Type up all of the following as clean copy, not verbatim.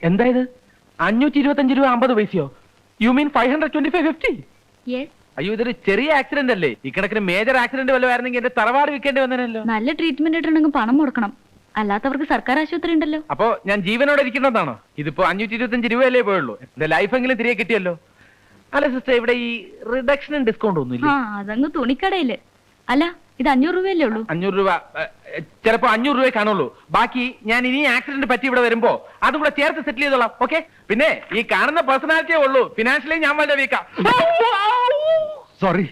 എന്താ ഇത് 525 രൂപ 50 പൈസയോ? You mean 525.50? അയ്യോ, ഇതൊരു ചെറിയ ആക്സിഡന്റ് അല്ലേ? ഇക്കണക്കിന് മേജർ ആക്സിഡന്റ് വല്ലതും ആയിരുന്നെങ്കിൽ എന്റെ തറവാട് വിൽക്കേണ്ടി വന്നല്ലോ. നല്ല ട്രീറ്റ്മെന്റ് ഇട്ടുണ്ടെങ്കിൽ പണം മുടക്കണം, അല്ലാത്തവർക്ക് സർക്കാർ ആശുപത്രി ഉണ്ടല്ലോ. അപ്പൊ ഞാൻ ജീവനോടെ ഇരിക്കണമെന്നാണോ? ഇതിപ്പോ 525 രൂപയല്ലേ പോയുള്ളൂ. എന്റെ ലൈഫെങ്കിലും തിരികെ കിട്ടിയല്ലോ. അല്ല സിസ്റ്റർ, ഇവിടെ ഈ റിഡക്ഷൻ ഡിസ്കൗണ്ട് ഒന്നുമില്ല? അതങ്ങ് തുണിക്കടയില്. അല്ല, ഇത് 500 രൂപയല്ലേ ഉള്ളൂ? 500 രൂപ ചിലപ്പോ 500 രൂപയെ കാണുള്ളൂ. ബാക്കി ഞാൻ ഇനി ആക്സിഡന്റ് പറ്റി ഇവിടെ വരുമ്പോ അതും കൂടെ ചേർത്ത് സെറ്റിൽ ചെയ്തോളാം. ഓക്കെ? പിന്നെ ഈ കാണുന്ന പേഴ്സണാലിറ്റിയേ ഉള്ളൂ, ഫിനാൻഷ്യലി ഞാൻ വളരെ വീക്കാ. സോറി.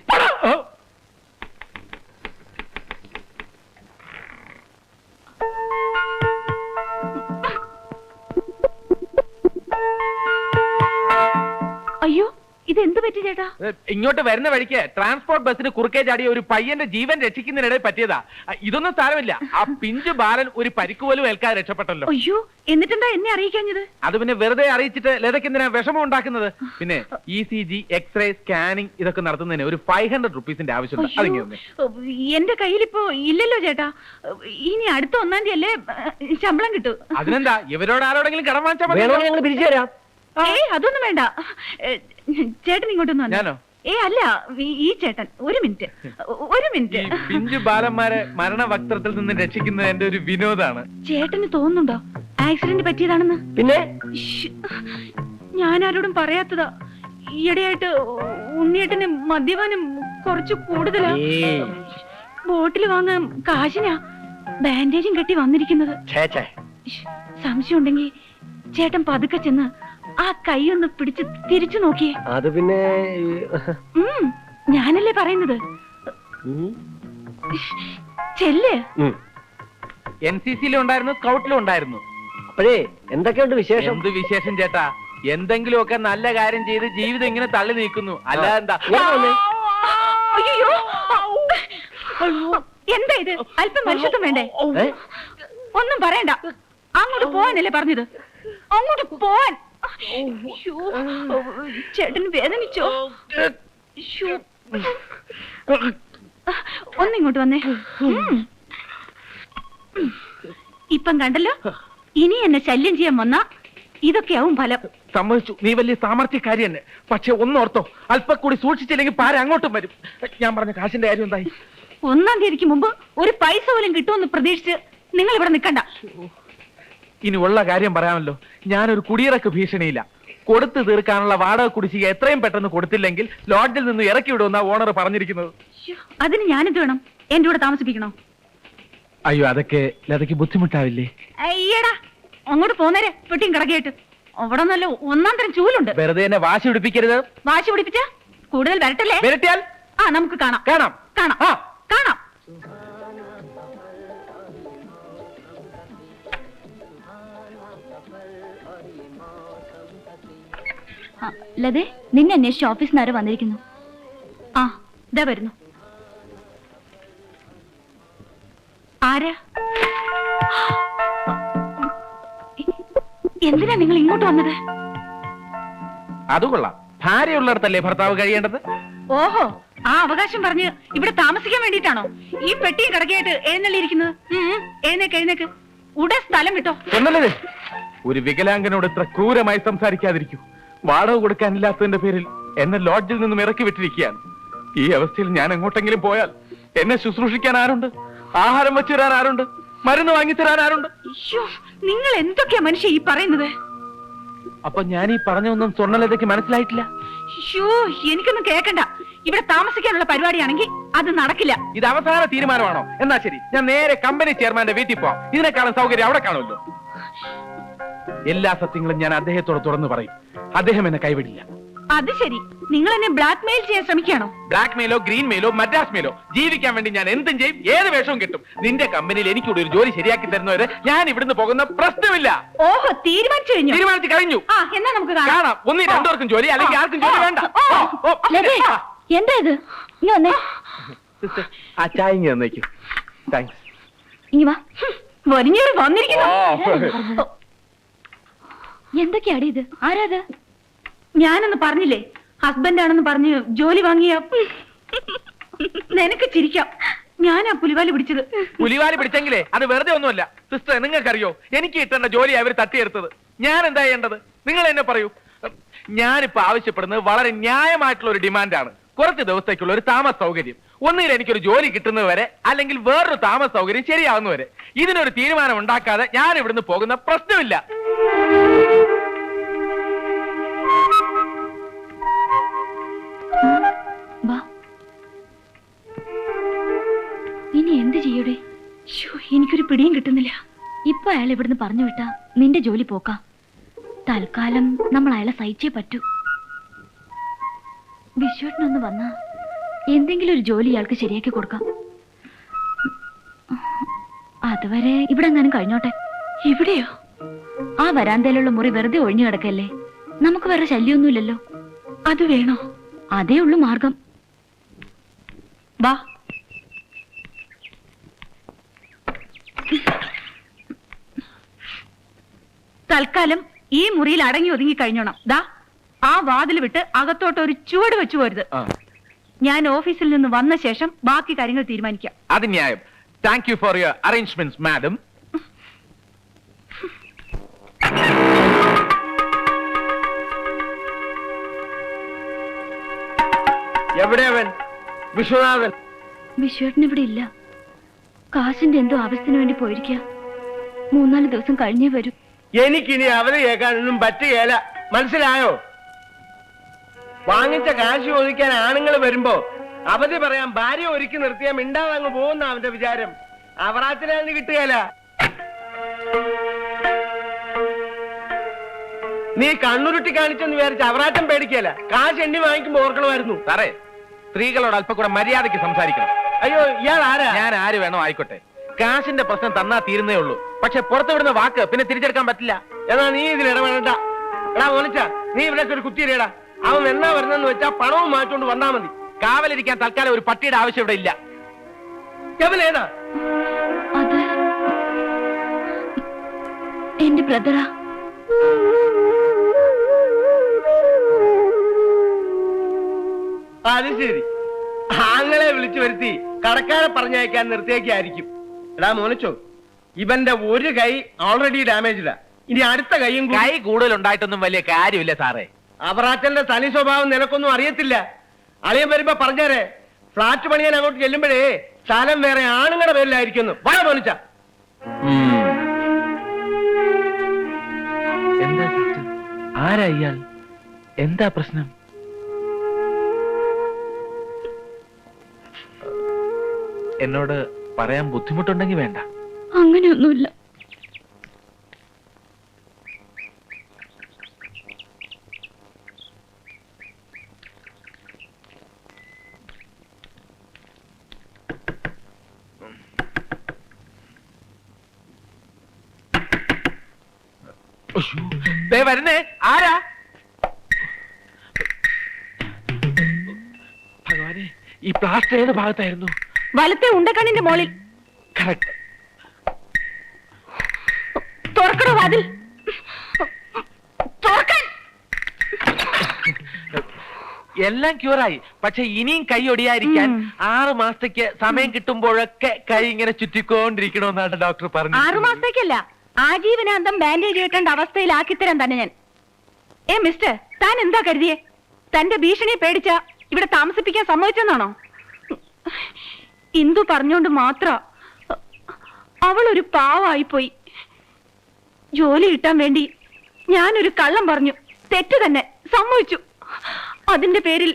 അയ്യോ, ഇത് എന്ത് പറ്റി ചേട്ടാ? ഇങ്ങോട്ട് വരുന്ന വഴിക്ക് ട്രാൻസ്പോർട്ട് ബസ്സിന് കുറുക്കേ ചാടിയ ഒരു പയ്യന്റെ ജീവൻ രക്ഷിക്കുന്നതിനിടയിൽ പറ്റിയതാ. ഇതൊന്നും സാരമില്ല. ആ പിഞ്ചു ബാലൻ ഒരു പരിക്ക് പോലും ഏൽക്കാതെ രക്ഷപ്പെട്ടല്ലോ. അയ്യോ, എന്നിട്ടെന്താ എന്നെ അറിയിക്കാഞ്ഞത്? അത് പിന്നെ വെറുതെ അറിയിച്ചിട്ട് ലതയ്ക്ക് എന്തിനാ വിഷമം ഉണ്ടാക്കുന്നത്? പിന്നെ ECG, എക്സ്റേ, സ്കാനിങ് ഇതൊക്കെ നടത്തുന്നതിന് ഒരു 500 റുപ്പീസിന്റെ ആവശ്യമുണ്ട്. അതിങ്ങനെ എന്റെ കയ്യിലിപ്പോ ഇല്ലല്ലോ ചേട്ടാ. ഇനി അടുത്ത 1-ാം തീയതി അല്ലേ ശമ്പളം കിട്ടൂ. അതിനെന്താ, ഇവരോട് ആരോടെങ്കിലും കടം വാങ്ങിച്ചാൽ മതി, ഞങ്ങൾ പിരിച്ചു തരാം. അതൊന്നും വേണ്ട. ചേട്ടൻ ഇങ്ങോട്ടൊന്നും വന്നോ? ഞാനോ? അല്ല, ഈ ചേട്ടൻ. ഒരു മിനിറ്റ്. പിഞ്ചു ബാലന്മാരെ മരണവക്ത്രത്തിൽ നിന്ന് രക്ഷിക്കുന്നത് എന്റെ ഒരു വിനോദാണ്. ചേട്ടന് തോന്നുന്നുണ്ടോ ആക്സിഡന്റ് പറ്റിയതാണെന്ന്? പിന്നെ ഞാൻ ആരോടും പറയാത്തതാ. ഈയിടെയായിട്ട് ഉണ്ണിയേട്ടന് മദ്യപാനം കുറച്ച് കൂടുതലാ. ബോട്ടിൽ വാങ്ങാൻ കാശിനാ ബാൻഡേജും കെട്ടി വന്നിരിക്കുന്നത്. സംശയം ഉണ്ടെങ്കിൽ ചേട്ടൻ പതുക്കെ ചെന്ന് ആ കൈ ഒന്ന് പിടിച്ച് തിരിച്ചു നോക്കിയേ. അത് പിന്നെ ഞാനല്ലേ പറയുന്നത്. ചെല്ല്. NCC-യിലും ഉണ്ടായിരുന്നു, സ്കൗട്ടിലും ഉണ്ടായിരുന്നു. അപ്പോഴേ എന്തൊക്കെയുണ്ട് വിശേഷം? എന്ത് വിശേഷം ചേട്ടാ? എന്തെങ്കിലുമൊക്കെ നല്ല കാര്യം ചെയ്ത് ജീവിതം ഇങ്ങനെ തള്ളി നീക്കുന്നു. അല്ല എന്താ? എന്താ ഇത്? അല്പം മനുഷ്യത്വം വേണ്ടേ? ഒന്നും പറയണ്ട. അങ്ങോട്ട് പോവാനല്ലേ പറഞ്ഞത്? അങ്ങോട്ട് പോവാൻ. ചേട്ടന് വേദനിച്ചോ? ഒന്നിങ്ങോട്ട് വന്നേ. ഇപ്പം കണ്ടല്ലോ, ഇനി എന്നെ ശല്യം ചെയ്യാൻ വന്ന ഇതൊക്കെയാവും ഫലം. സമ്മതിച്ചു, നീ വലിയ സാമർത്ഥ്യക്കാരി തന്നെ. പക്ഷെ ഒന്നോർത്തോ, അല്പം കൂടി സൂക്ഷിച്ചില്ലെങ്കിൽ പാര അങ്ങോട്ടും വരും. ഞാൻ പറഞ്ഞ കാശിന്റെ കാര്യം എന്തായി? 1-ാം തീയതിക്ക് മുമ്പ് ഒരു പൈസ പോലും കിട്ടുമെന്ന് പ്രതീക്ഷിച്ച് നിങ്ങൾ ഇവിടെ നിൽക്കണ്ട. ഇനി ഉള്ള കാര്യം പറയാമല്ലോ. ഞാനൊരു കുടിയിറക്ക് ഭീഷണിയില്ല. കൊടുത്തു തീർക്കാനുള്ള വാടക കുടിശ്ശിക എത്രയും പെട്ടെന്ന് കൊടുത്തില്ലെങ്കിൽ ലോഡ്ജിൽ നിന്ന് ഇറക്കി വിടുമെന്നാ ഓണർ പറഞ്ഞിരിക്കുന്നത്. അതിന് ഞാനെന്ത് വേണം? എന്റെ കൂടെ താമസിപ്പിക്കണോ? അയ്യോ, അതൊക്കെ ബുദ്ധിമുട്ടാവില്ലേ? അയ്യടാ, അങ്ങോട്ട് പോന്നേരെ പെട്ടിയും കിടക്കിയിട്ട്. അവിടെ നല്ല 1-ാം തരം ചൂലുണ്ട്. വെറുതെ എന്നെ വാശി പിടിപ്പിക്കരുത്. വാശി പിടിപ്പിച്ച കൂടുതൽ വരട്ടല്ലേ? വരട്ടിയാൽ നമുക്ക് കാണാം. കാണാം. ലതേ, നിന്നെ അന്വേഷിച്ച് ഓഫീസിൽ നിന്ന് വന്നിരിക്കുന്നു. ഇതാ വരുന്നു. ആരാ? എന്തിനാ നിങ്ങൾ ഇങ്ങോട്ട് വന്നത്? അത് കൊള്ളാം. ഭാര്യയുള്ളിടത്തല്ലേ ഭർത്താവ് കഴിയേണ്ടത്? ഓഹോ, ആ അവകാശം പറഞ്ഞ് ഇവിടെ താമസിക്കാൻ വേണ്ടിട്ടാണോ ഈ പെട്ടിയും കിടക്കയായിട്ട് എഴുന്നള്ളിയിരിക്കുന്നത്? എഴുന്നേക്ക്. ഉടൻ സ്ഥലം വിട്ടോ. ഒന്നല്ലേ, ഒരു വികലാംഗനോട് ഇത്ര ക്രൂരമായി സംസാരിക്കാതിരിക്കൂ. വാടക കൊടുക്കാനില്ലാത്തതിന്റെ പേരിൽ എന്നെ ലോഡ്ജിൽ നിന്നും ഇറക്കി വിട്ടിരിക്കുകയാണ്. ഈ അവസ്ഥയിൽ ഞാൻ എങ്ങോട്ടെങ്കിലും പോയാൽ എന്നെ ശുശ്രൂഷിക്കാൻ ആരുണ്ട്? ആഹാരം വെച്ചു തരാൻ ആരുണ്ട്? മരുന്ന് വാങ്ങിത്തരാൻ ആരുണ്ട്? നിങ്ങൾ എന്തൊക്കെയാ മനുഷ്യ ഈ പറയുന്നത്? അപ്പൊ ഞാൻ ഈ പറഞ്ഞൊന്നും സ്വർണ്ണലതയ്ക്ക് മനസ്സിലായിട്ടില്ല. എനിക്കൊന്നും കേൾക്കണ്ട. ഇവിടെ താമസിക്കാനുള്ള പരിപാടിയാണെങ്കിൽ അത് നടക്കില്ല. ഇത് അവസാന തീരുമാനമാണോ? എന്നാ ശരി, ഞാൻ നേരെ കമ്പനി ചെയർമാന്റെ വീട്ടിൽ പോവാം. ഇതിനേക്കാളും സൗകര്യം അവിടെ കാണുമല്ലോ. എല്ലാ സത്യങ്ങളും ഞാൻ അദ്ദേഹത്തോട് തുറന്നു പറയും. അദ്ദേഹം എന്നെ കൈവിടില്ല. അത് ശരി, നിങ്ങൾ എന്നെ ബ്ലാക്ക് മെയിൽ ചെയ്യാൻ ശ്രമിക്കുകയാണോ? ബ്ലാക്ക് മെയിലോ ഗ്രീൻ മെയിലോ മദ്രാസ് മെയിലോ ജീവിക്കാൻ വേണ്ടി ഞാൻ എന്തും ചെയ്യും, ഏത് വേഷവും കിട്ടും. നിന്റെ കമ്പനിയിൽ എനിക്കൂടെ ഒരു ജോലി ശരിയാക്കി തരുന്നവരെ ഞാൻ ഇവിടുന്ന് പോകുന്ന പ്രശ്നമില്ല. ഓഹോ, തീരുമാനിച്ചു കഴിഞ്ഞു. എന്നാ നമുക്ക് കാണാം. ഒന്നി രണ്ടുപേർക്കും ജോലി, അല്ലെങ്കിൽ ആർക്കും ജോലി വേണ്ട. എന്താ ഇത്? ആ ചായ ഇങ്ങ് തന്നേക്കും. താങ്ക്സ്. ഇനി വാ. വന്നിരിക്കുന്നു. എന്തൊക്കെയാടി ഇത്? ആരാത്? ഞാനൊന്ന് പറഞ്ഞില്ലേ, ഹസ്ബൻഡ് ആണെന്ന് പറഞ്ഞ് ജോലി വാങ്ങിയ. നിനക്ക് ചിരിക്കാം. ഞാനാ പുലിവാലി പിടിച്ചത്. പുലിവാലി പിടിച്ചെങ്കിലേ അത് വെറുതെ ഒന്നുമല്ല. സിസ്റ്റർ നിങ്ങൾക്കറിയോ എനിക്ക് കിട്ടേണ്ട ജോലി അവർ തട്ടിയെടുത്തത്. ഞാൻ എന്താ ചെയ്യേണ്ടത്? നിങ്ങൾ എന്നെ പറയൂ. ഞാനിപ്പോ ആവശ്യപ്പെടുന്നത് വളരെ ന്യായമായിട്ടുള്ള ഒരു ഡിമാൻഡാണ്. കുറച്ച് ദിവസത്തേക്കുള്ള ഒരു താമസ സൗകര്യം. ഒന്നുകിൽ എനിക്കൊരു ജോലി കിട്ടുന്നത് വരെ, അല്ലെങ്കിൽ വേറൊരു താമസ സൗകര്യം ശരിയാവുന്നവരെ. ഇതിനൊരു തീരുമാനം ഉണ്ടാക്കാതെ ഞാൻ ഇവിടുന്ന് പോകുന്ന പ്രശ്നമില്ല. ഇനി എന്ത് ചെയ്യൂടെ? എനിക്കൊരു പിടിയും കിട്ടുന്നില്ല. ഇപ്പൊ അയാൾ ഇവിടുന്ന് പറഞ്ഞു വിട്ടാ നിന്റെ ജോലി പോക്കാം. തൽക്കാലം നമ്മൾ അയാളെ സഹിച്ചേ പറ്റൂ. വിശ്വട്ടിനൊന്ന് വന്നാ എന്തെങ്കിലും ഒരു ജോലി ഇയാൾക്ക് ശരിയാക്കി കൊടുക്കാം. അതുവരെ ഇവിടെ എങ്ങാനും കഴിഞ്ഞോട്ടെ. ഇവിടെയോ? ആ വരാന്തയിലുള്ള മുറി വെറുതെ ഒഴിഞ്ഞു കിടക്കല്ലേ. നമുക്ക് വേറെ ശല്യമൊന്നുമില്ലല്ലോ. അത് വേണോ? അതേ ഉള്ളു മാർഗം. വാ. തൽക്കാലം ഈ മുറിയിൽ അടങ്ങി ഒതുങ്ങി കഴിഞ്ഞോണം. ദാ ആ വാതിൽ വിട്ട് അകത്തോട്ട് ഒരു ചുവട് വെച്ചു പോരുത്. ഞാൻ ഓഫീസിൽ നിന്ന് വന്ന ശേഷം ബാക്കി കാര്യങ്ങൾ തീരുമാനിക്കാം. അത് ന്യായം. Thank you for your arrangements madam. എവിടെയവൻ? വിശ്വനാഥൻ. വിശ്വേട്ടൻ ഇവിടെ ഇല്ല. കാശിന്റെ എന്തോ ആവശ്യത്തിന് വേണ്ടി പോയിരിക്കുക. 3-4 ദിവസം കഴിഞ്ഞേ വരൂ. എനിക്കിനി അവധി കേൾക്കാനൊന്നും പറ്റുകയില്ല. മനസ്സിലായോ? വാങ്ങിച്ച കാശ് ചോദിക്കാൻ ആണുങ്ങൾ വരുമ്പോ അവധി പറയാൻ ഭാര്യ ഒരുക്കി നിർത്തിയാൽ മിണ്ടാതെ അങ്ങ് പോകുന്ന അവന്റെ വിചാരം. അവറാച്ചിന് കിട്ടുകയില്ല. നീ കണ്ണുരുട്ടി കാണിച്ചെന്ന് വിചാരിച്ച അവറാച്ചം പേടിക്കല. കാശ് എണ്ണി വാങ്ങിക്കുമ്പോ ഓർക്കണമായിരുന്നു. സാറേ, സ്ത്രീകളോട് അല്പം കൂടെ മര്യാദയ്ക്ക് സംസാരിക്കണം. അയ്യോ, ഇയാൾ ആരാ? ഞാൻ ആര് വേണോ ആയിക്കോട്ടെ. കാശിന്റെ പ്രശ്നം തന്നാ തീരുന്നേ ഉള്ളൂ. പക്ഷെ പുറത്തു വിടുന്ന വാക്ക് പിന്നെ തിരിച്ചെടുക്കാൻ പറ്റില്ല. എന്നാ നീ ഇതിൽ ഇടപെടണ്ട. എടാ മോനിച്ച, നീ ഇവിടെ ഒരു കുത്തിയിലേടാ. അവൻ എന്നാ വരുന്നെന്ന് വെച്ചാ പണവും മാറ്റോണ്ട് വന്നാ മതി. കാവലിരിക്കാൻ തൽക്കാലം ഒരു പട്ടിയുടെ ആവശ്യം ഇവിടെ ഇല്ല. ഏതാ? അത് എന്റെ ബ്രദറാ. അത് ശരി. ആങ്ങളെ വിളിച്ചു വരുത്തി കടക്കാരെ പറഞ്ഞയക്കാൻ നിർത്തിയേക്കായിരിക്കും. എടാ മോനിച്ചോ, ഇവന്റെ ഒരു കൈ ഓൾറെഡി ഡാമേജിലാ. ഇനി അടുത്ത കൈയും കൈ കൂടുതൽ ഉണ്ടായിട്ടൊന്നും വലിയ കാര്യമില്ല സാറേ. അവറാച്ചന്റെ തനി സ്വഭാവം നിനക്കൊന്നും അറിയത്തില്ല. അളിയൻ വരുമ്പോ പറഞ്ഞേരെ, ഫ്ലാറ്റ് പണിയാൻ അങ്ങോട്ട് ചെല്ലുമ്പോഴേ സ്ഥലം വേറെ ആണുങ്ങളുടെ പേരിലായിരിക്കുന്നു. വാ മോനിച്ച. എന്താ സിസ്റ്റർ? ആരാ ഇയാൾ? എന്താ പ്രശ്നം? എന്നോട് പറയാൻ ബുദ്ധിമുട്ടുണ്ടെങ്കിൽ വേണ്ട. അങ്ങനെയൊന്നുമില്ല. വരുന്നേ. ആരാ? ഭഗവാനെ, ഈ പ്ലാസ്റ്റർ ഏത് ഭാഗത്തായിരുന്നു? വലത്തെ ഉണ്ടക്കണ്ണിന്റെ മോളിൽ. കറക്റ്റ്. തുറക്കണോ വാതിൽ? തുറക്കാൻ. എല്ലാം ക്യൂറായി. പക്ഷെ ഇനിയും കൈ ഒടിയായിരിക്കാൻ 6 മാസത്തേക്ക് സമയം കിട്ടുമ്പോഴൊക്കെ കൈ ഇങ്ങനെ ചുറ്റിക്കൊണ്ടിരിക്കണമെന്നാണ് ഡോക്ടർ പറഞ്ഞത്. 6 മാസത്തേക്കല്ല, ആജീവനാന്തം ബാൻഡേജ് കെട്ടേണ്ട അവസ്ഥയിലാക്കി തരാൻ തന്നെ ഞാൻ. മിസ്റ്റർ, താൻ എന്താ കരുതിയേ? തന്റെ ഭീഷണിയെ പേടിച്ച ഇവിടെ താമസിപ്പിക്കാൻ സമ്മതിച്ചെന്നാണോ? ഇന്ദു പറഞ്ഞോണ്ട് മാത്ര അവളൊരു പാവായിപ്പോയി. ജോലി കിട്ടാൻ വേണ്ടി ഞാനൊരു കള്ളം പറഞ്ഞു. തെറ്റ് തന്നെ, സമ്മതിച്ചു. അതിന്റെ പേരിൽ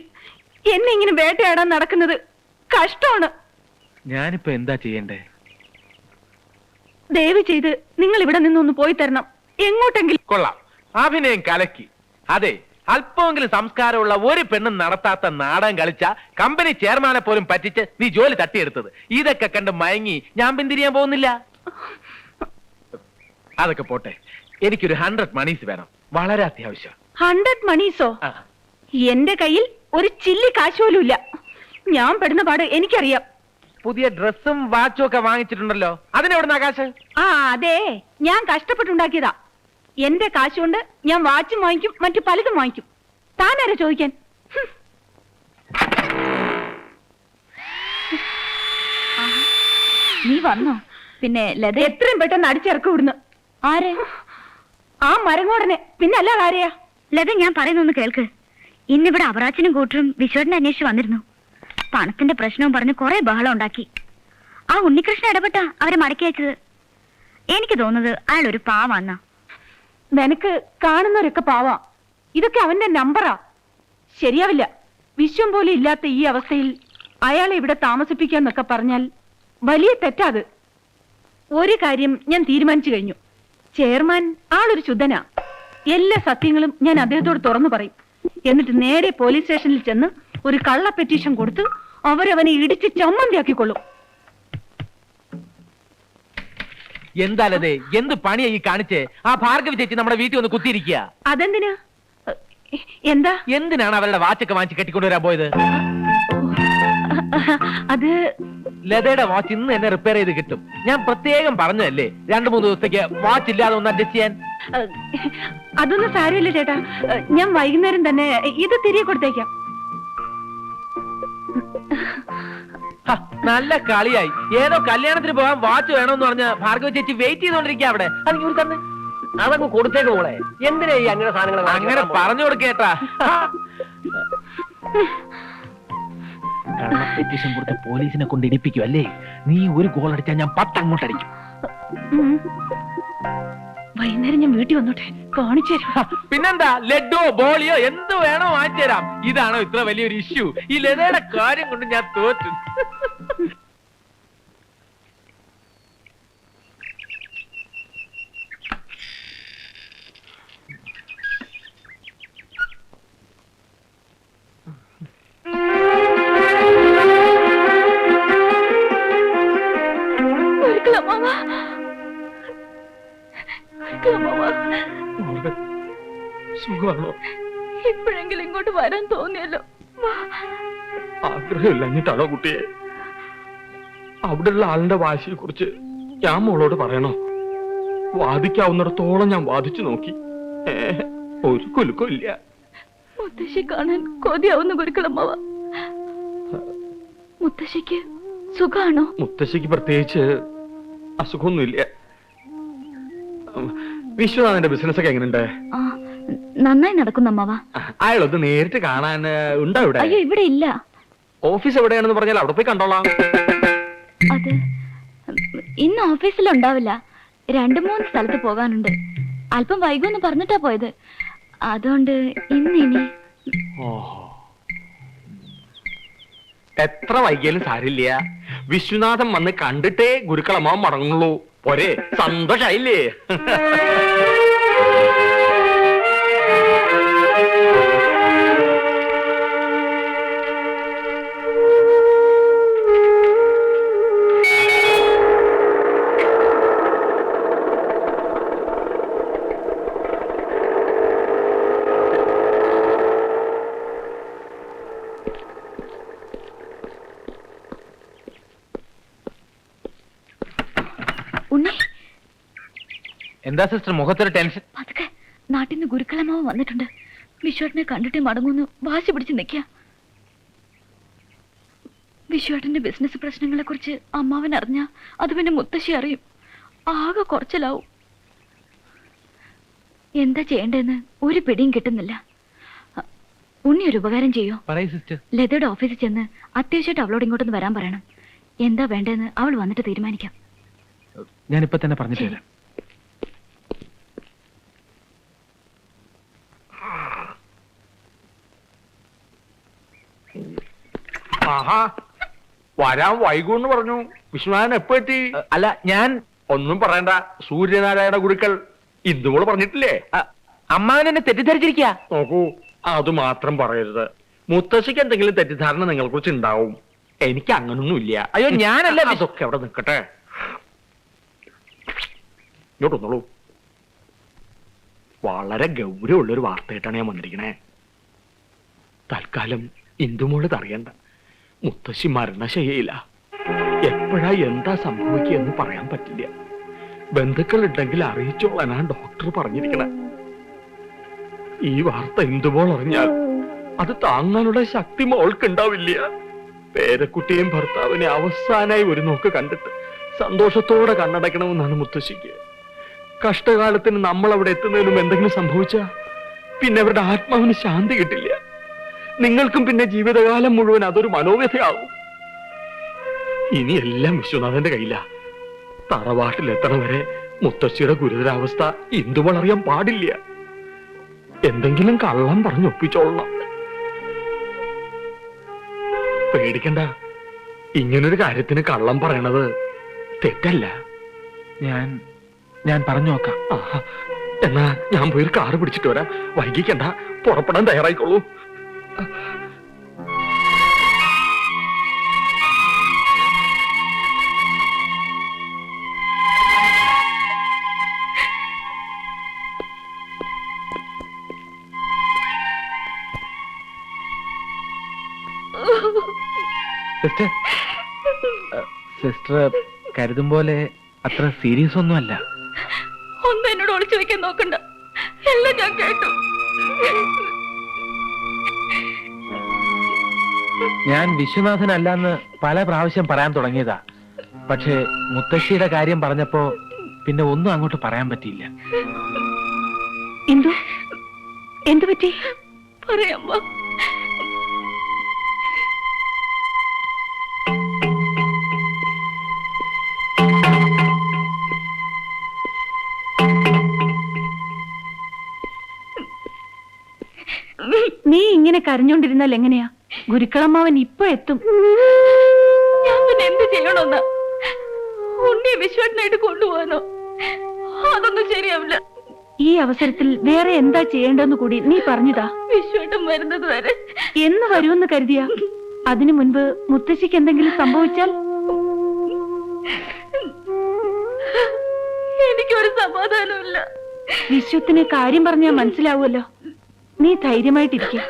എന്നെ ഇങ്ങനെ വേട്ടയാടാൻ നടക്കുന്നത് കഷ്ടമാണ്. ഞാനിപ്പോ എന്താ ചെയ്യണ്ടേ? ദയവ് ചെയ്ത് നിങ്ങൾ ഇവിടെ നിന്നൊന്ന് പോയി തരണം, എങ്ങോട്ടെങ്കിലും. കൊള്ളാം, അഭിനയം കലക്കി. അതെ, അല്പമെങ്കിലും സംസ്കാരമുള്ള ഒരു പെണ്ണും നടത്താത്ത നാടകം കളിച്ച കമ്പനി ചെയർമാനെ പോലും പറ്റിച്ച് നീ ജോലി തട്ടിയെടുത്തത്. ഇതൊക്കെ കണ്ട് മയങ്ങി ഞാൻ പിന്തിരിയാൻ പോകുന്നില്ല. അതൊക്കെ പോട്ടെ, എനിക്കൊരു 100 മണീസ് വേണം, വളരെ അത്യാവശ്യം. 100 മണീസോ? എന്റെ കയ്യിൽ ഒരു ചില്ലി കാശ് പോലും ഇല്ല. ഞാൻ പെടുന്ന പാട് എനിക്കറിയാം. പുതിയ ഡ്രസ്സും വാച്ചും ഒക്കെ വാങ്ങിച്ചിട്ടുണ്ടല്ലോ, അതിനെവിടുന്ന കാശ്? അതെ, ഞാൻ കഷ്ടപ്പെട്ടുണ്ടാക്കിയതാ. എന്റെ കാശ് കൊണ്ട് ഞാൻ വാച്ചും വാങ്ങിക്കും, മറ്റു പലതും വാങ്ങിക്കും. താനാരാ ചോദിക്കാൻ? നീ വന്നോ? പിന്നെ ലത എത്രയും പെട്ടെന്ന് അടിച്ചിറക്കി വിടുന്നു. ആരെ? ആ മരങ്ങോടനെ. പിന്നെ അല്ലാതെ ആരെയാ? ലത, ഞാൻ പറയുന്നൊന്ന് കേൾക്ക്. ഇന്നിവിടെ അവറാച്ചനും കൂട്ടരും വിശ്വടിനെ അന്വേഷിച്ച് വന്നിരുന്നു. പണത്തിന്റെ പ്രശ്നവും പറഞ്ഞ് കുറെ ബഹളം ഉണ്ടാക്കി. ആ ഉണ്ണികൃഷ്ണൻ ഇടപെട്ടാ അവരെ മടക്കി അയച്ചത്. എനിക്ക് തോന്നുന്നത് അയാൾ ഒരു പാവാന്നാ. നിനക്ക് കാണുന്നവരൊക്കെ പാവാ. ഇതൊക്കെ അവന്റെ നമ്പറാ. ശരിയാവില്ല. വിശ്വം പോലും ഇല്ലാത്ത ഈ അവസ്ഥയിൽ അയാളെ ഇവിടെ താമസിപ്പിക്കാന്നൊക്കെ പറഞ്ഞാൽ വലിയ തെറ്റാത്. ഒരു കാര്യം ഞാൻ തീരുമാനിച്ചു കഴിഞ്ഞു. ചെയർമാൻ ആളൊരു ശുദ്ധനാ. എല്ലാ സത്യങ്ങളും ഞാൻ അദ്ദേഹത്തോട് തുറന്നു പറയും. എന്നിട്ട് നേരെ പോലീസ് സ്റ്റേഷനിൽ ചെന്ന് ഒരു കള്ള പെറ്റീഷൻ കൊടുത്ത് അവരവനെ ഇടിച്ച് ചമ്മന്തിയാക്കിക്കൊള്ളും. എന്താലേ എന്ത് പണിയാ ഈ കാണിച്ചേ? ആ ഭാർഗവി ചേച്ചി നമ്മുടെ വീട്ടിൽ ഒന്ന് കുത്തിയിരിക്കുക. അതെന്തിനാ? എന്താ? എന്തിനാണ് അവരുടെ വാച്ചൊക്കെ വാങ്ങിച്ച് കെട്ടിക്കൊണ്ടുവരാൻ പോയത്? അത് ലതയുടെ വാച്ച് ഇന്ന് എന്നെ റിപ്പയർ ചെയ്ത് കിട്ടും. ഞാൻ പ്രത്യേകം പറഞ്ഞതല്ലേ 2-3 ദിവസത്തേക്ക് വാച്ച് ഇല്ലാതെ ഒന്ന് അഡ്ജസ്റ്റ് ചെയ്യാൻ. അതൊന്നും സാരമില്ല ചേട്ടാ. ഞാൻ വൈകുന്നേരം തന്നെ ഇത് തിരികെ കൊടുത്തേക്കാം. നല്ല കളിയായി. ഏതോ കല്യാണത്തിന് പോകാൻ വാച്ച് വേണമെന്ന് പറഞ്ഞ ഭാർഗവ ചേച്ചി വെയിറ്റ് ചെയ്തോണ്ടിരിക്കുക അവിടെ. അത് ഇവർ തന്നെ അതങ്ങ് കൊടുത്തേക്ക് മോളെ. എന്തിനാ ഈ അങ്ങനെ സാധനങ്ങൾ അങ്ങനെ പറഞ്ഞു കൊടുക്കേട്ടാ. പെറ്റീഷൻ കൊടുത്ത പോലീസിനെ കൊണ്ട് ഇടിപ്പിക്കും അല്ലേ? നീ ഒരു ഗോൾ അടിച്ചാൽ ഞാൻ 10 അങ്ങോട്ട് അടിക്കും. വൈകുന്നേരം ഞാൻ വീട്ടിൽ വന്നോട്ടെ, കാണിച്ചു തരാം. പിന്നെന്താ, ലഡ്ഡുവോ ബോളിയോ എന്ത് വേണോ വാങ്ങിച്ചു തരാം. ഇതാണോ ഇത്ര വലിയൊരു ഇഷ്യൂ? ഈ ലതയുടെ കാര്യം കൊണ്ട് ഞാൻ തോറ്റു. സുഖമാണോ? ഇപ്പോഴെങ്കിലും ഇങ്ങോട്ട് വരാൻ തോന്നിയല്ലോ. ആഗ്രഹമില്ലഞ്ഞിട്ടാണോ കുട്ടിയെ? അവിടെയുള്ള ആളിന്റെ വാശിയെ കുറിച്ച് ഞാൻ മോളോട് പറയണോ? വാദിക്കാവുന്നിടത്തോളം ഞാൻ വാദിച്ചു നോക്കി. ഒരു കുലുക്കം ഇല്ല. മുത്തശ്ശി കാണാൻ കൊതിയാവുന്ന ഗുരുക്കളമ്മ. മുത്തശ്ശിക്ക് സുഖാണോ? മുത്തശ്ശിക്ക് പ്രത്യേകിച്ച് അസുഖമൊന്നുമില്ല. വിശ്വനാഥന്റെ ബിസിനസ് ഒക്കെ എങ്ങനെയുണ്ട്? നന്നായി നടക്കുന്നു അമ്മാവ. അയാളൊന്ന് നേരിട്ട് കാണാൻ ഉണ്ടോ ഇവിടെ? അയ്യോ, ഇവിടെ ഇല്ല. ഓഫീസ് എവിടെയാണെന്ന് പറഞ്ഞാൽ അവിടെ പോയി കണ്ടോളാം. അത് ഇന്ന് ഓഫീസിലുണ്ടാവില്ല. 2-3 സ്ഥലത്ത് പോകാനുണ്ട്. അല്പം വൈകുമെന്ന് പറഞ്ഞിട്ടാ പോയത്. അതുകൊണ്ട് ഇനി എത്ര വൈകിയാലും സാരില്ല. വിശ്വനാഥൻ വന്ന് കണ്ടിട്ടേ ഗുരുക്കളമ്മാവൻ മടങ്ങുള്ളൂ. പോരെ? സന്തോഷായില്ലേ? ഉണ്ണി, എന്താ സിസ്റ്റർ മുഖത്തൊരു ടെൻഷൻ? പതുക്കെ. നാട്ടിൽ നിന്ന് ഗുരുക്കളമ്മാവ് വന്നിട്ടുണ്ട്. വിശ്വേട്ടനെ കണ്ടിട്ടേ മടങ്ങൂന്ന് വാശി പിടിച്ച് നിൽക്കുക. വിശ്വേട്ടന്റെ ബിസിനസ് പ്രശ്നങ്ങളെ കുറിച്ച് അമ്മാവൻ അറിഞ്ഞാ അത് പിന്നെ മുത്തശ്ശി അറിയും. ആകെ കുറച്ചിലാവും. എന്താ ചെയ്യേണ്ടതെന്ന് ഒരു പിടിയും കിട്ടുന്നില്ല. ഉണ്ണി ഒരു ഉപകാരം ചെയ്യോ? പറയൂ സിസ്റ്റർ. ലതയുടെ ഓഫീസിൽ ചെന്ന് അത്യാവശ്യമായിട്ട് അവളോട് ഇങ്ങോട്ടൊന്ന് വരാൻ പറയണം. എന്താ വേണ്ടതെന്ന് അവൾ വന്നിട്ട് തീരുമാനിക്കാം. ഞാനിപ്പോ തന്നെ പറഞ്ഞിട്ട് തരാം. ആഹാ, വരാൻ വൈകൂന്ന് പറഞ്ഞു. വിശ്വനാഥൻ എപ്പോ എത്തി? അല്ല, ഞാൻ ഒന്നും പറയണ്ട. സൂര്യനാരായണ ഗുരുക്കൾ ഇതുപോലെ പറഞ്ഞിട്ടില്ലേ? അമ്മാവൻ എന്നെ തെറ്റിദ്ധരിച്ചിരിക്കുക. നോക്കൂ, അത് മാത്രം പറയരുത്. മുത്തശ്ശിക്ക് എന്തെങ്കിലും തെറ്റിദ്ധാരണ നിങ്ങളെ കുറിച്ച് ഉണ്ടാവും. എനിക്ക് അങ്ങനൊന്നും ഇല്ല. അയ്യോ, ഞാനല്ല. അതൊക്കെ അവിടെ നിൽക്കട്ടെ. ഇങ്ങോട്ടൊന്നോളൂ. വളരെ ഗൗരവമുള്ളൊരു വാർത്തയായിട്ടാണ് ഞാൻ വന്നിരിക്കണേ. തൽക്കാലം ഇന്ദുമോള് അറിയണ്ട. മുത്തശ്ശി മരണശയ്യയില്ല. എപ്പോഴാ എന്താ സംഭവിക്കുക എന്ന് പറയാൻ പറ്റില്ല. ബന്ധുക്കൾ ഉണ്ടെങ്കിൽ അറിയിച്ചോളാനാണ് ഡോക്ടർ പറഞ്ഞിരിക്കണേ. ഈ വാർത്ത ഇന്ദുമോൾ അറിഞ്ഞാൽ അത് താങ്ങാനുള്ള ശക്തി മോൾക്ക് ഉണ്ടാവില്ല. പേരക്കുട്ടിയും ഭർത്താവിനെ അവസാനായി ഒരു നോക്ക് കണ്ടിട്ട് സന്തോഷത്തോടെ കണ്ണടയ്ക്കണമെന്നാണ് മുത്തശ്ശിക്ക്. കഷ്ടകാലത്തിന് നമ്മൾ അവിടെ എത്തുന്നതിനും എന്തെങ്കിലും സംഭവിച്ചാ പിന്നെ അവരുടെ ആത്മാവിന് ശാന്തി കിട്ടില്ല. നിങ്ങൾക്കും പിന്നെ ജീവിതകാലം മുഴുവൻ അതൊരു മനോവ്യഥയാവും. ഇനി എല്ലാം വിശ്വനാഥന്റെ കയ്യിലാ. തറവാട്ടിലെത്തണ വരെ മുത്തശ്ശിയുടെ ഗുരുതരാവസ്ഥ ഇന്ദുവൾ അറിയാൻ പാടില്ല. എന്തെങ്കിലും കള്ളം പറഞ്ഞൊപ്പിച്ചോളണം. പേടിക്കണ്ട, ഇങ്ങനൊരു കാര്യത്തിന് കള്ളം പറയണത് തെറ്റല്ല. ഞാൻ പറഞ്ഞു നോക്കാം. ആഹാ, എന്നാ ഞാൻ പോയി ഒരു കാറ് പിടിച്ചിട്ട് വരാം. വൈകിക്കണ്ട, പുറപ്പെടാൻ തയ്യാറായിക്കോളൂ. സിസ്റ്റർ സിസ്റ്റർ കരുതും പോലെ അത്ര സീരിയസ് ഒന്നുമല്ല. ഒന്നും എന്നോട് ഒളിച്ചു വെക്കാൻ നോക്കണ്ട, എല്ലാം ഞാൻ കേട്ടു. ഞാൻ വിശ്വനാഥനല്ലെന്ന് പല പ്രാവശ്യം പറയാൻ തുടങ്ങിയതാ. പക്ഷേ മുത്തശ്ശിയുടെ കാര്യം പറഞ്ഞപ്പോ പിന്നെ ഒന്നും അങ്ങോട്ട് പറയാൻ പറ്റിയില്ല. എന്തു പറ്റി പറയാമ്മ? നീ ഇങ്ങനെ കരഞ്ഞോണ്ടിരുന്നാൽ എങ്ങനെയാ? ഗുരുക്കളമ്മാവൻ ഇപ്പൊ എത്തും. ഞാൻ പിന്നെ എന്ത് ചെയ്യണമെന്ന്? ഉണ്ണിയെ വിശ്വാസനായിട്ട് കൊണ്ടുപോകാനോ? അതൊന്നും ശരിയാവില്ല. ഈ അവസരത്തിൽ വേറെ എന്താ ചെയ്യേണ്ടെന്ന് കൂടി നീ പറഞ്ഞതാ. വിശ്വാസം വരുന്നത് വരെ എന്ന് വരുമെന്ന് കരുതിയാ? അതിനു മുൻപ് മുത്തശ്ശിക്ക് എന്തെങ്കിലും സംഭവിച്ചാൽ എനിക്കൊരു സമാധാനമില്ല. വിശ്വത്തിന് കാര്യം പറഞ്ഞാൽ മനസ്സിലാവുമല്ലോ. നീ ധൈര്യമായിട്ടിരിക്കുക.